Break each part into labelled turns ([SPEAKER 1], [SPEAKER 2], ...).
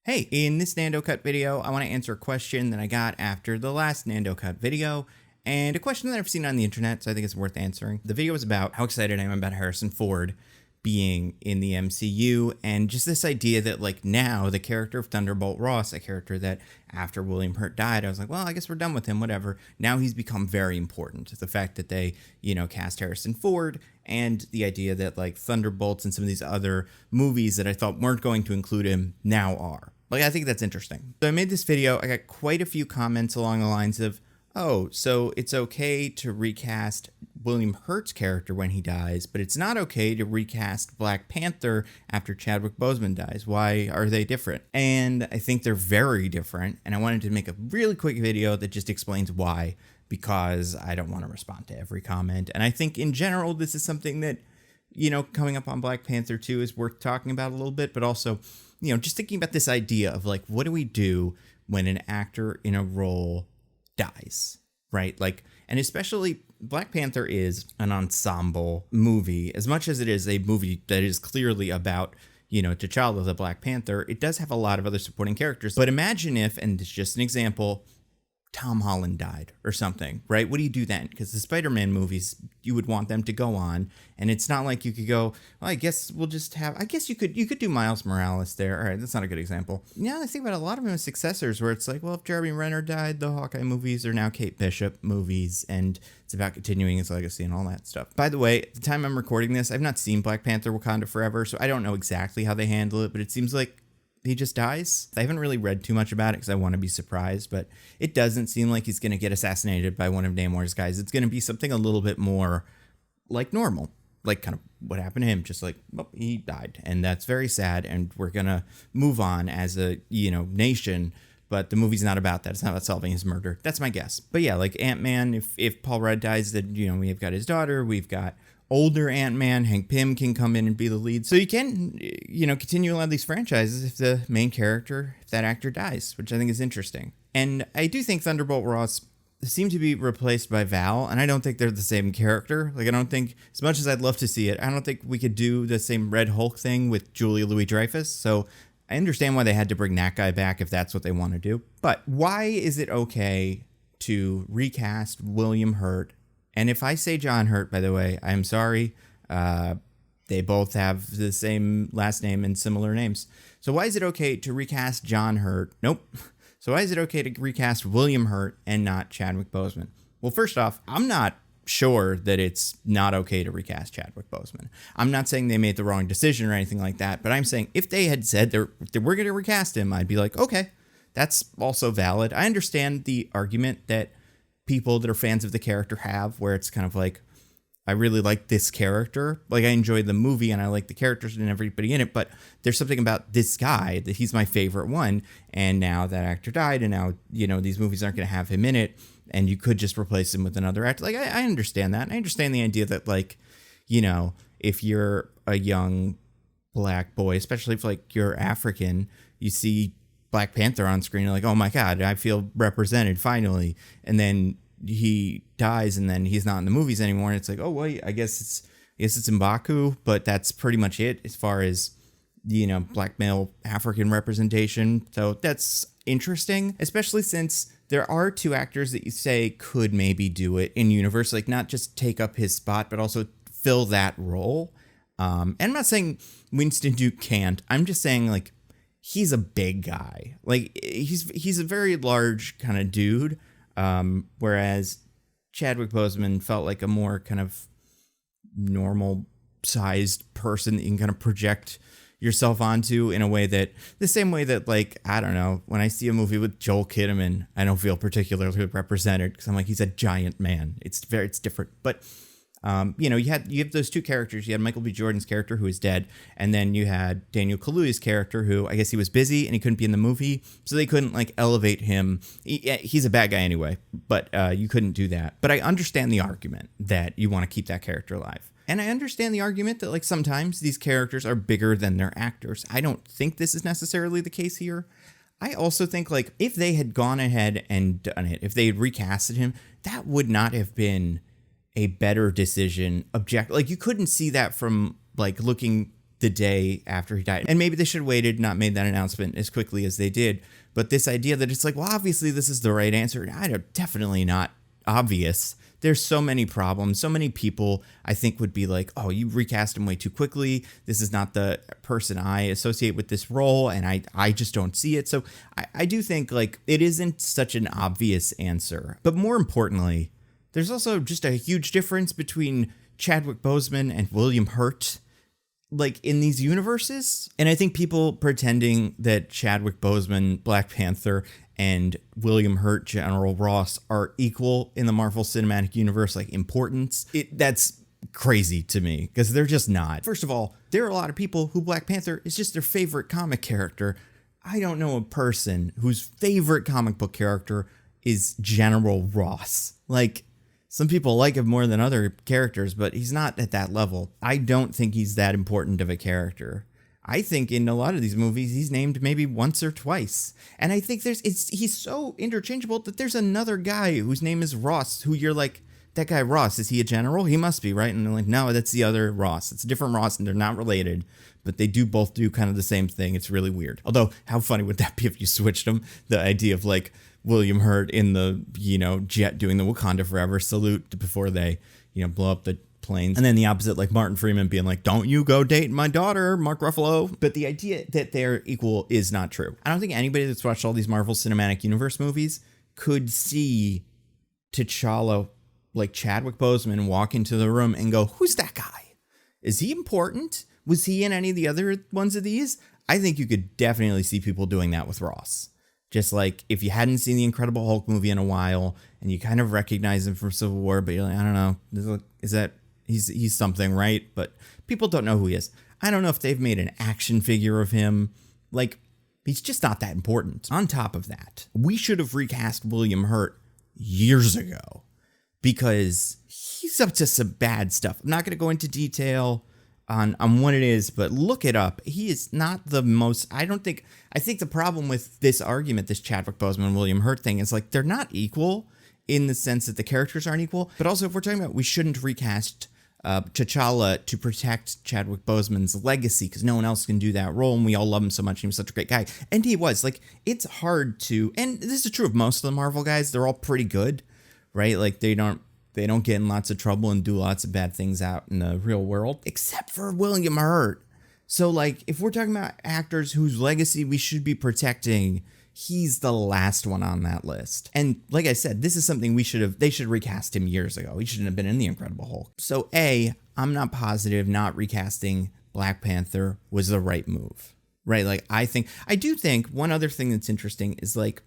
[SPEAKER 1] Hey, in this Nando Cut video, I want to answer a question that I got after the last Nando Cut video, and a question that I've seen on the internet, so I think it's worth answering. The video was about how excited I am about Harrison Ford being in the MCU, and just this idea that, like, now the character of Thunderbolt Ross, a character that after William Hurt died, I was like, well, I guess we're done with him, whatever. Now he's become very important. The fact that they, cast Harrison Ford, and the idea that, like, Thunderbolts and some of these other movies that I thought weren't going to include him now are. Like, I think that's interesting. So I made this video. I got quite a few comments along the lines of, oh, so it's okay to recast William Hurt's character when he dies, but it's not okay to recast Black Panther after Chadwick Boseman dies. Why are they different? And I think they're very different, and I wanted to make a really quick video that just explains why, because I don't want to respond to every comment. And I think in general, this is something that, coming up on Black Panther 2 is worth talking about a little bit, but also, just thinking about this idea of, like, what do we do when an actor in a role dies, right? Like, and especially Black Panther is an ensemble movie. As much as it is a movie that is clearly about, T'Challa the Black Panther, it does have a lot of other supporting characters. But imagine if, and it's just an example, Tom Holland died or something, right? What do you do then? Because the Spider-Man movies, you would want them to go on, and it's not like you could go, well, I guess we'll just have, I guess you could do Miles Morales there. All right, that's not a good example. Yeah, I think about a lot of them as successors where it's like, well, if Jeremy Renner died, the Hawkeye movies are now Kate Bishop movies, and it's about continuing his legacy and all that stuff. By the way, at the time I'm recording this, I've not seen Black Panther Wakanda Forever, so I don't know exactly how they handle it, but it seems like he just dies. I haven't really read too much about it because I want to be surprised, but it doesn't seem like he's going to get assassinated by one of Namor's guys. It's going to be something a little bit more like normal, like kind of what happened to him, just like, well, he died, and that's very sad, and we're going to move on as a, nation, but the movie's not about that. It's not about solving his murder. That's my guess. But yeah, like Ant-Man, if Paul Rudd dies, then, we've got his daughter, we've got older Ant-Man, Hank Pym can come in and be the lead. So you can, continue a lot of these franchises if the main character, if that actor dies, which I think is interesting. And I do think Thunderbolt Ross seemed to be replaced by Val, and I don't think they're the same character. Like, I don't think, as much as I'd love to see it, I don't think we could do the same Red Hulk thing with Julia Louis-Dreyfus. So I understand why they had to bring that guy back if that's what they want to do. But why is it okay to recast William Hurt? And if I say John Hurt, by the way, I'm sorry. They both have the same last name and similar names. So why is it okay to recast John Hurt? Nope. So why is it okay to recast William Hurt and not Chadwick Boseman? Well, first off, I'm not sure that it's not okay to recast Chadwick Boseman. I'm not saying they made the wrong decision or anything like that, but I'm saying if they had said they were going to recast him, I'd be like, okay, that's also valid. I understand the argument that people that are fans of the character have, where it's kind of like, I really like this character. Like, I enjoyed the movie and I like the characters and everybody in it, but there's something about this guy that he's my favorite one. And now that actor died, and now, these movies aren't going to have him in it, and you could just replace him with another actor. Like, I understand that. I understand the idea that, like, if you're a young black boy, especially if, like, you're African, you see Black Panther on screen, you're like, oh my God, I feel represented finally. And then he dies, and then he's not in the movies anymore. And it's like, oh wait, I guess it's M'Baku, but that's pretty much it as far as, black male African representation. So that's interesting, especially since there are two actors that you say could maybe do it in universe, like not just take up his spot, but also fill that role. And I'm not saying Winston Duke can't. I'm just saying, like, he's a big guy. Like, he's a very large kind of dude. Whereas Chadwick Boseman felt like a more kind of normal sized person that you can kind of project yourself onto in a way that, the same way that, like, I don't know, when I see a movie with Joel Kinnaman, I don't feel particularly represented because I'm like, he's a giant man. It's different. But you have those two characters. You had Michael B. Jordan's character, who is dead, and then you had Daniel Kaluuya's character, who I guess he was busy and he couldn't be in the movie, so they couldn't, like, elevate him. He's a bad guy anyway, but you couldn't do that. But I understand the argument that you want to keep that character alive. And I understand the argument that, like, sometimes these characters are bigger than their actors. I don't think this is necessarily the case here. I also think, like, if they had gone ahead and done it, if they had recasted him, that would not have been a better decision. Like, you couldn't see that from, like, looking the day after he died. And maybe they should have waited, not made that announcement as quickly as they did. But this idea that it's like, well, obviously this is the right answer. Definitely not obvious. There's so many problems. So many people, I think, would be like, oh, you recast him way too quickly. This is not the person I associate with this role. And I just don't see it. So I do think like it isn't such an obvious answer. But more importantly, there's also just a huge difference between Chadwick Boseman and William Hurt, like in these universes. And I think people pretending that Chadwick Boseman, Black Panther, and William Hurt, General Ross, are equal in the Marvel Cinematic Universe, like importance, that's crazy to me because they're just not. First of all, there are a lot of people who Black Panther is just their favorite comic character. I don't know a person whose favorite comic book character is General Ross. Like, some people like him more than other characters, but he's not at that level. I don't think he's that important of a character. I think in a lot of these movies, he's named maybe once or twice. And I think he's so interchangeable that there's another guy whose name is Ross, who you're like, that guy Ross, is he a general? He must be, right? And they're like, no, that's the other Ross. It's a different Ross, and they're not related, but they do both do kind of the same thing. It's really weird. Although, how funny would that be if you switched them? The idea of like William Hurt in the, jet doing the Wakanda Forever salute before they, blow up the planes. And then the opposite, like Martin Freeman being like, don't you go date my daughter, Mark Ruffalo. But the idea that they're equal is not true. I don't think anybody that's watched all these Marvel Cinematic Universe movies could see T'Challa, like Chadwick Boseman, walk into the room and go, who's that guy? Is he important? Was he in any of the other ones of these? I think you could definitely see people doing that with Ross. Just like if you hadn't seen the Incredible Hulk movie in a while and you kind of recognize him from Civil War, but you're like, I don't know, is that he's something, right? But people don't know who he is. I don't know if they've made an action figure of him. Like, he's just not that important. On top of that, we should have recast William Hurt years ago because he's up to some bad stuff. I'm not going to go into detail on what it is, but look it up. He is not the most, I think the problem with this argument, this Chadwick Boseman, William Hurt thing, is like they're not equal in the sense that the characters aren't equal. But also, if we're talking about we shouldn't recast T'Challa to protect Chadwick Boseman's legacy because no one else can do that role and we all love him so much and he was such a great guy. And he was. Like, it's hard to, and this is true of most of the Marvel guys, they're all pretty good, right? Like, they don't get in lots of trouble and do lots of bad things out in the real world, except for William Hurt. So, like, if we're talking about actors whose legacy we should be protecting, he's the last one on that list. And like I said, this is something they should recast him years ago. He shouldn't have been in The Incredible Hulk. So I'm not positive not recasting Black Panther was the right move, right? Like, I do think one other thing that's interesting is like,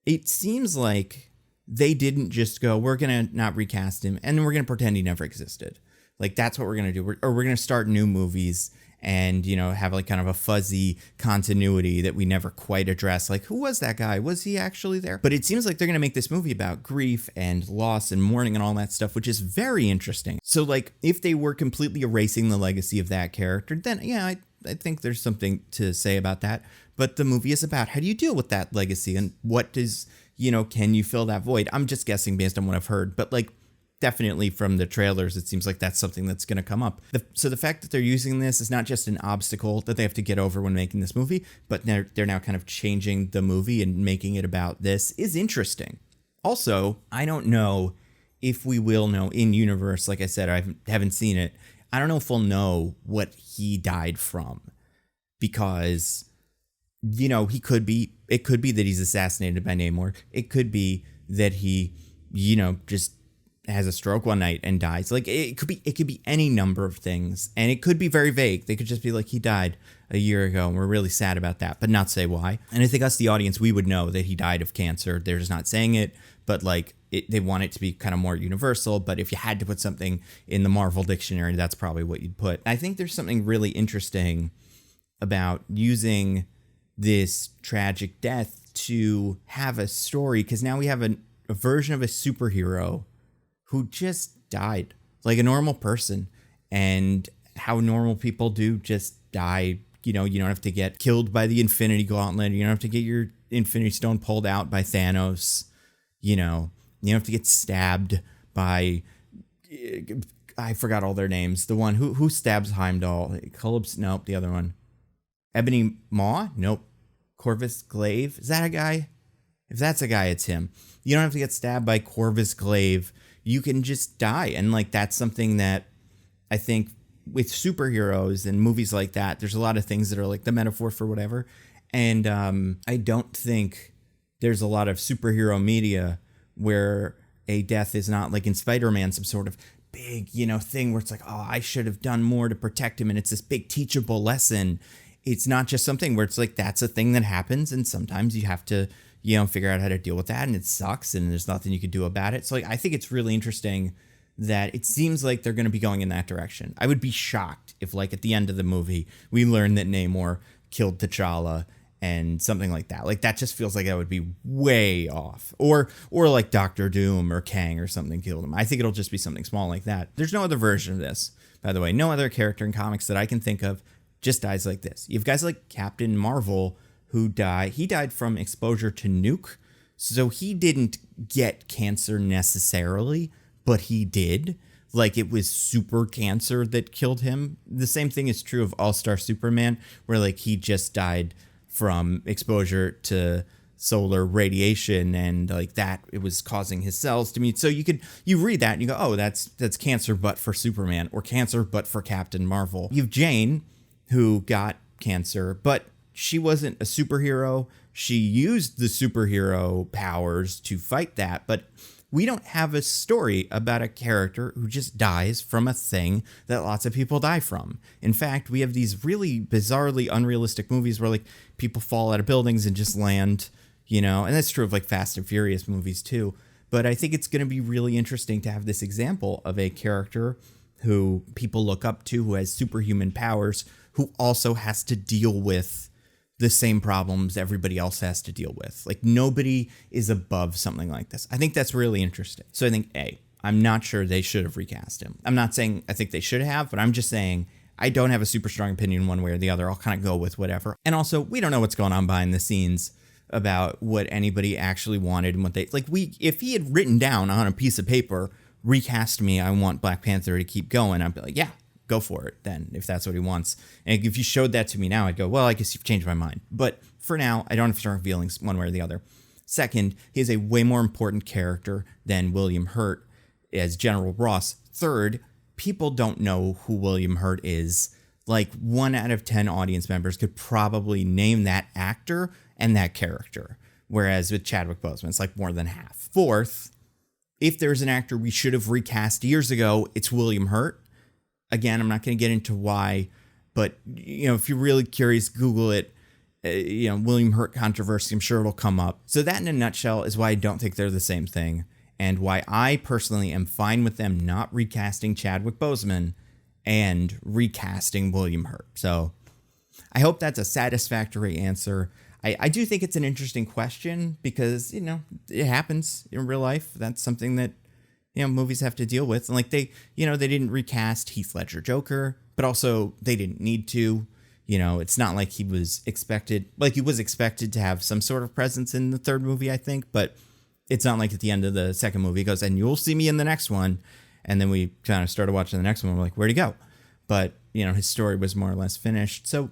[SPEAKER 1] it seems like they didn't just go, we're going to not recast him and we're going to pretend he never existed. Like, that's what we're going to do. We're going to start new movies and, have like kind of a fuzzy continuity that we never quite address. Like, who was that guy? Was he actually there? But it seems like they're going to make this movie about grief and loss and mourning and all that stuff, which is very interesting. So, like, if they were completely erasing the legacy of that character, then, yeah, I think there's something to say about that. But the movie is about how do you deal with that legacy and what does, can you fill that void? I'm just guessing based on what I've heard. But, like, definitely from the trailers, it seems like that's something that's going to come up. So the fact that they're using this is not just an obstacle that they have to get over when making this movie, but they're now kind of changing the movie and making it about this is interesting. Also, I don't know if we will know in universe. Like I said, I haven't seen it. I don't know if we'll know what he died from because, it could be that he's assassinated by Namor. It could be that he, just has a stroke one night and dies. Like, it could be any number of things, and it could be very vague. They could just be like, he died a year ago and we're really sad about that, but not say why. And I think us, the audience, we would know that he died of cancer. They're just not saying it, but like they want it to be kind of more universal. But if you had to put something in the Marvel dictionary, that's probably what you'd put. I think there's something really interesting about using this tragic death to have a story, because now we have a version of a superhero who just died like a normal person, and how normal people do just die. You don't have to get killed by the Infinity Gauntlet. You don't have to get your Infinity Stone pulled out by Thanos. You don't have to get stabbed by I forgot all their names. The one who stabs Heimdall. Nope, the other one. Ebony Maw? Nope. Corvus Glaive? Is that a guy? If that's a guy, it's him. You don't have to get stabbed by Corvus Glaive. You can just die. And like that's something that I think with superheroes and movies like that, there's a lot of things that are like the metaphor for whatever. And I don't think there's a lot of superhero media where a death is not like in Spider-Man, some sort of big, thing where it's like, oh, I should have done more to protect him. And it's this big teachable lesson. It's not just something where it's like, that's a thing that happens. And sometimes you have to, figure out how to deal with that. And it sucks. And there's nothing you can do about it. So like, I think it's really interesting that it seems like they're going to be going in that direction. I would be shocked if like at the end of the movie, we learn that Namor killed T'Challa and something like that. Like that just feels like that would be way off. Or like Doctor Doom or Kang or something killed him. I think it'll just be something small like that. There's no other version of this, by the way. No other character in comics that I can think of just dies like this. You have guys like Captain Marvel who die. He died from exposure to nuke. So he didn't get cancer necessarily, but he did. Like it was super cancer that killed him. The same thing is true of All-Star Superman, where like he just died from exposure to solar radiation and like that it was causing his cells to mute. So you read that and you go, oh, that's cancer but for Superman, or cancer but for Captain Marvel. You have Jane who got cancer, but she wasn't a superhero. She used the superhero powers to fight that, but we don't have a story about a character who just dies from a thing that lots of people die from. In fact, we have these really bizarrely unrealistic movies where like people fall out of buildings and just land, and that's true of like Fast and Furious movies too. But I think it's going to be really interesting to have this example of a character who people look up to, who has superhuman powers, who also has to deal with the same problems everybody else has to deal with. Like nobody is above something like this. I think that's really interesting. So I think I'm not sure they should have recast him. I'm not saying I think they should have, but I'm just saying I don't have a super strong opinion one way or the other. I'll kind of go with whatever. And also, we don't know what's going on behind the scenes about what anybody actually wanted and what they like. If he had written down on a piece of paper, recast me, I want Black Panther to keep going, I'd be like, yeah, go for it then, if that's what he wants. And if you showed that to me now, I'd go, well, I guess you've changed my mind. But for now, I don't have strong feelings one way or the other. Second, he is a way more important character than William Hurt as General Ross. Third, people don't know who William Hurt is. Like 1 out of 10 audience members could probably name that actor and that character. Whereas with Chadwick Boseman, it's like more than half. Fourth, if there's an actor we should have recast years ago, it's William Hurt. Again, I'm not going to get into why, but if you're really curious, Google it. William Hurt controversy, I'm sure it'll come up. So that in a nutshell is why I don't think they're the same thing, and why I personally am fine with them not recasting Chadwick Boseman and recasting William Hurt. So I hope that's a satisfactory answer. I do think it's an interesting question because, it happens in real life. That's something that movies have to deal with. And like they didn't recast Heath Ledger Joker, but also they didn't need to. It's not like he was expected to have some sort of presence in the third movie, I think, but it's not like at the end of the second movie he goes, and you'll see me in the next one. And then we kind of started watching the next one. We're like, where'd he go? But, his story was more or less finished. So,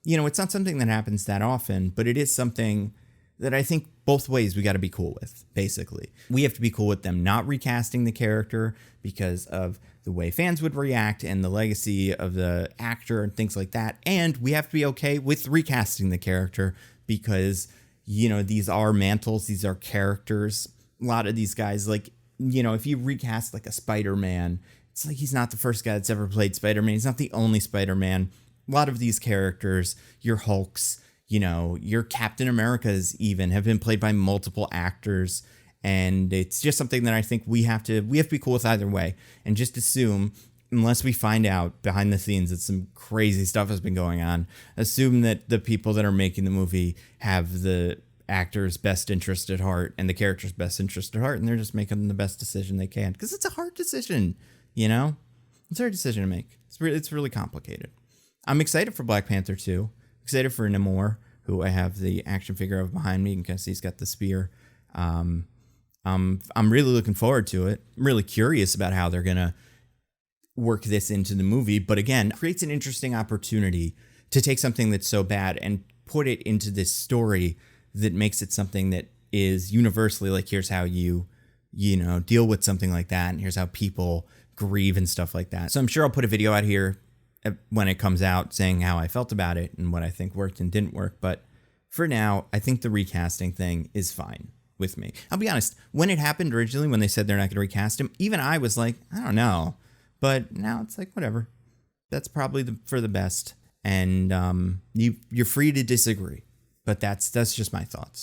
[SPEAKER 1] it's not something that happens that often, but it is something that I think both ways we got to be cool with, basically. We have to be cool with them not recasting the character because of the way fans would react and the legacy of the actor and things like that. And we have to be okay with recasting the character because, these are mantles, these are characters. A lot of these guys, like, if you recast like a Spider-Man, it's like he's not the first guy that's ever played Spider-Man. He's not the only Spider-Man. A lot of these characters, your Hulks, your Captain Americas even have been played by multiple actors. And it's just something that I think we have to be cool with either way. And just assume, unless we find out behind the scenes that some crazy stuff has been going on, assume that the people that are making the movie have the actor's best interest at heart and the character's best interest at heart. And they're just making the best decision they can. Because it's a hard decision, It's a hard decision to make. It's really complicated. I'm excited for Black Panther 2. Excited for Namor, who I have the action figure of behind me because he's got the spear. I'm really looking forward to it. I'm really curious about how they're gonna work this into the movie, but again, creates an interesting opportunity to take something that's so bad and put it into this story that makes it something that is universally like, here's how you deal with something like that, and here's how people grieve and stuff like that. So I'm sure I'll put a video out here when it comes out saying how I felt about it and what I think worked and didn't work. But for now, I think the recasting thing is fine with me. I'll be honest, when it happened originally, when they said they're not going to recast him, even I was like, I don't know. But now it's like, whatever. That's probably for the best. And you're free to disagree. But that's just my thoughts.